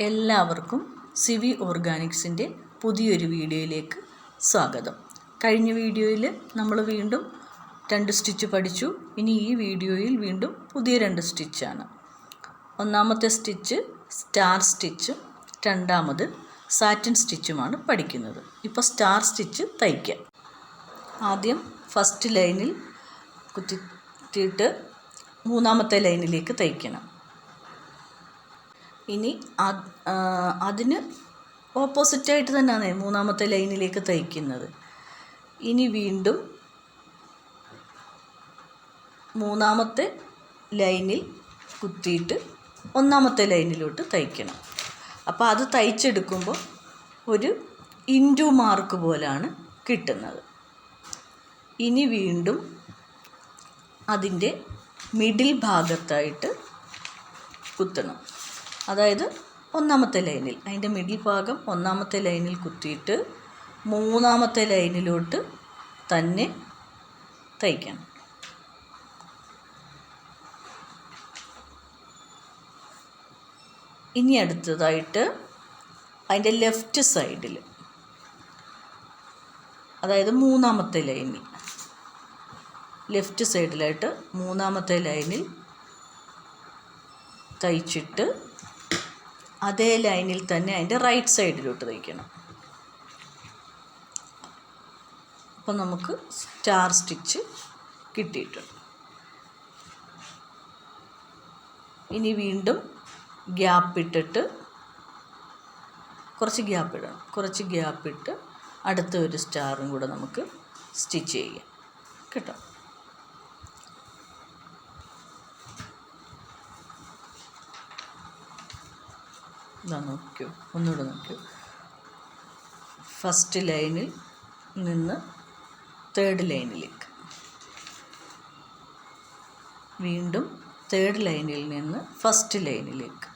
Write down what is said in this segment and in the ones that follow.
എല്ലാവർക്കും സിവി ഓർഗാനിക്സിൻ്റെ പുതിയൊരു വീഡിയോയിലേക്ക് സ്വാഗതം. കഴിഞ്ഞ വീഡിയോയിൽ നമ്മൾ വീണ്ടും 2 സ്റ്റിച്ച് പഠിച്ചു. ഇനി ഈ വീഡിയോയിൽ വീണ്ടും പുതിയ 2 സ്റ്റിച്ചാണ്. ഒന്നാമത്തെ സ്റ്റിച്ച് സ്റ്റാർ സ്റ്റിച്ചും രണ്ടാമത് സാറ്റിൻ സ്റ്റിച്ചുമാണ് പഠിക്കുന്നത്. ഇപ്പോൾ സ്റ്റാർ സ്റ്റിച്ച് തയ്ക്കാം. ആദ്യം ഫസ്റ്റ് ലൈനിൽ കുത്തിയിട്ട് മൂന്നാമത്തെ ലൈനിലേക്ക് തയ്ക്കണം. ഇനി അതിന് ഓപ്പോസിറ്റായിട്ട് തന്നെയാണ് മൂന്നാമത്തെ ലൈനിലേക്ക് തയ്ക്കുന്നത്. ഇനി വീണ്ടും മൂന്നാമത്തെ ലൈനിൽ കുത്തിയിട്ട് ഒന്നാമത്തെ ലൈനിലോട്ട് തയ്ക്കണം. അപ്പോൾ അത് തയ്ച്ചെടുക്കുമ്പോൾ ഒരു ഇൻറ്റു മാർക്ക് പോലാണ് കിട്ടുന്നത്. ഇനി വീണ്ടും അതിൻ്റെ മിഡിൽ ഭാഗത്തായിട്ട് കുത്തണം. അതായത് ഒന്നാമത്തെ ലൈനിൽ അതിൻ്റെ മിഡിൽ ഭാഗം ഒന്നാമത്തെ ലൈനിൽ കുത്തിയിട്ട് മൂന്നാമത്തെ ലൈനിലോട്ട് തന്നെ തയ്ക്കണം. ഇനി അടുത്തതായിട്ട് അതിൻ്റെ ലെഫ്റ്റ് സൈഡിൽ, അതായത് മൂന്നാമത്തെ ലൈനിൽ ലെഫ്റ്റ് സൈഡിലായിട്ട് മൂന്നാമത്തെ ലൈനിൽ തയ്ച്ചിട്ട് അതേ ലൈനിൽ തന്നെ അതിൻ്റെ റൈറ്റ് സൈഡിലോട്ട് തയ്ക്കണം. അപ്പോൾ നമുക്ക് സ്റ്റാർ സ്റ്റിച്ച് കിട്ടിയിട്ടുണ്ട്. ഇനി വീണ്ടും ഗ്യാപ്പ് ഇട്ടിട്ട് കുറച്ച് ഗ്യാപ്പിട്ട് അടുത്ത ഒരു സ്റ്റാറും കൂടെ നമുക്ക് സ്റ്റിച്ച് ചെയ്യാം കേട്ടോ. നോക്കൂ, ഒന്നുകൂടെ നോക്കൂ. ഫസ്റ്റ് ലൈനിൽ നിന്ന് തേർഡ് ലൈനിലേക്ക്, വീണ്ടും തേർഡ് ലൈനിൽ നിന്ന് ഫസ്റ്റ് ലൈനിലേക്ക്.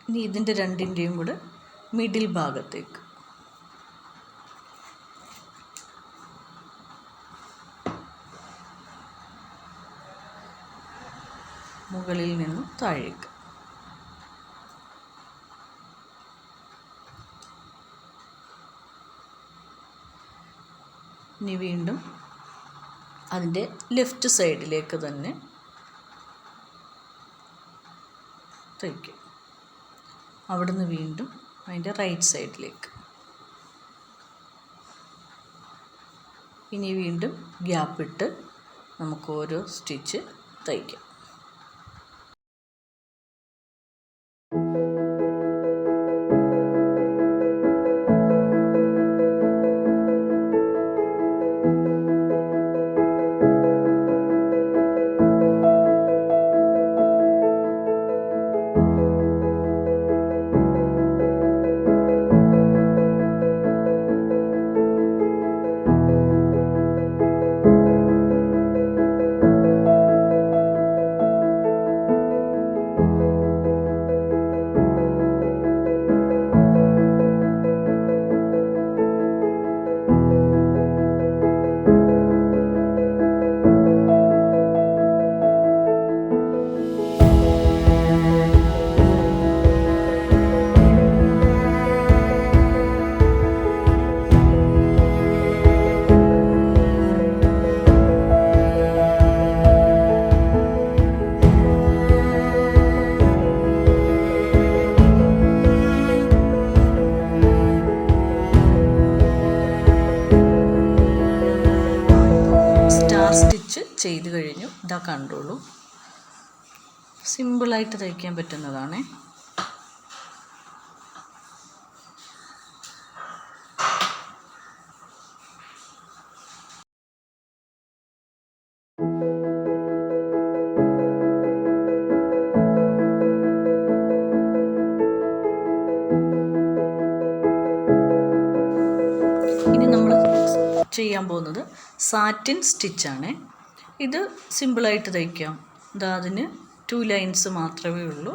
ഇനി ഇതിൻ്റെ രണ്ടിൻ്റെയും കൂടെ മിഡിൽ ഭാഗത്തേക്ക് മുകളിൽ നിന്നും താഴേക്ക്. ഇനി വീണ്ടും അതിൻ്റെ ലെഫ്റ്റ് സൈഡിലേക്ക് തന്നെ തയ്ക്കും. അവിടുന്ന് വീണ്ടും അതിൻ്റെ റൈറ്റ് സൈഡിലേക്ക്. ഇനി വീണ്ടും ഗ്യാപ്പിട്ട് നമുക്ക് ഓരോ സ്റ്റിച്ച് തയ്ക്കാം. സ്റ്റിച്ച് ചെയ്ത് കഴിഞ്ഞു. ഇതാ കണ്ടോളൂ, സിമ്പിളായിട്ട് തയ്ക്കാൻ പറ്റുന്നതാണ്. ഇനി നമ്മൾ ചെയ്യാൻ പോകുന്നത് സാറ്റിൻ സ്റ്റിച്ചാണ്. ഇത് സിമ്പിളായിട്ട് തയ്ക്കാം. അതിന് 2 ലൈൻസ് മാത്രമേ ഉള്ളൂ.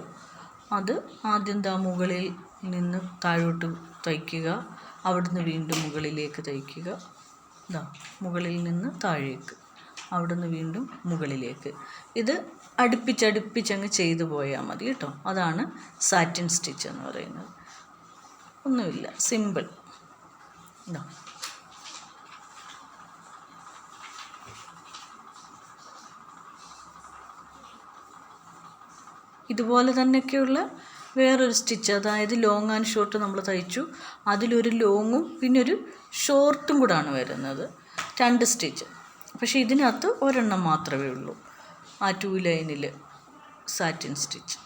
അത് ആദ്യം മുകളിൽ നിന്ന് താഴോട്ട് തയ്ക്കുക, അവിടുന്ന് വീണ്ടും മുകളിലേക്ക് തയ്ക്കുക. ഇതാ മുകളിൽ നിന്ന് താഴേക്ക്, അവിടുന്ന് വീണ്ടും മുകളിലേക്ക്. ഇത് അടുപ്പിച്ചങ്ങ് ചെയ്തു പോയാൽ മതി കേട്ടോ. അതാണ് സാറ്റിൻ സ്റ്റിച്ച് എന്ന് പറയുന്നത്. ഒന്നുമില്ല, സിമ്പിൾ. ഇതാ ഇതുപോലെ തന്നെയൊക്കെയുള്ള വേറൊരു സ്റ്റിച്ച്, അതായത് ലോങ് ആൻഡ് ഷോർട്ട് നമ്മൾ തയ്ച്ചു. അതിലൊരു ലോങ്ങും പിന്നെ ഒരു ഷോർട്ടും കൂടാണ് വരുന്നത്, 2 സ്റ്റിച്ച്. പക്ഷേ ഇതിനകത്ത് ഒരെണ്ണം മാത്രമേ ഉള്ളൂ, ആ 2 ലൈനിൽ സാറ്റിൻ സ്റ്റിച്ച്.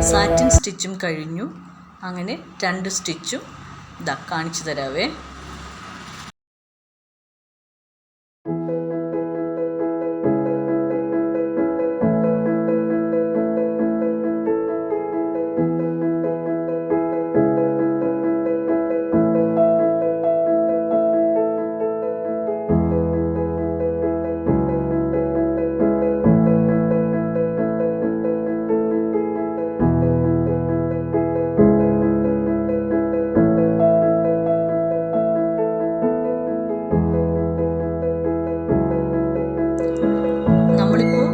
സാറ്റിൻ സ്റ്റിച്ചും കഴിഞ്ഞു. അങ്ങനെ 2 സ്റ്റിച്ചും ഇതാ കാണിച്ചു തരാവേ. നമ്മളിപ്പോൾ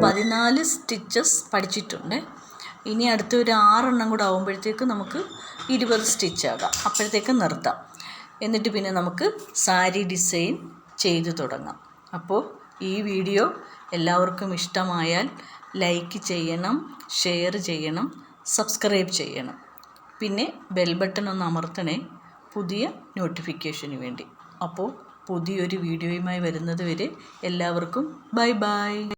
14 സ്റ്റിച്ചസ് പഠിച്ചിട്ടുണ്ട്. ഇനി അടുത്ത ഒരു 6 എണ്ണം കൂടെ ആകുമ്പോഴത്തേക്ക് നമുക്ക് 20 സ്റ്റിച്ച് ആകാം. അപ്പോഴത്തേക്ക് നിർത്താം. എന്നിട്ട് പിന്നെ നമുക്ക് സാരി ഡിസൈൻ ചെയ്തു തുടങ്ങാം. അപ്പോൾ ഈ വീഡിയോ എല്ലാവർക്കും ഇഷ്ടമായാൽ ലൈക്ക് ചെയ്യണം, ഷെയർ ചെയ്യണം, സബ്സ്ക്രൈബ് ചെയ്യണം. പിന്നെ ബെൽ ബട്ടൺ ഒന്ന് അമർത്തണേ, പുതിയ നോട്ടിഫിക്കേഷന് വേണ്ടി. അപ്പോൾ പുതിയൊരു വീഡിയോയുമായി വരുന്നത് വരെ എല്ലാവർക്കും ബൈ ബൈ.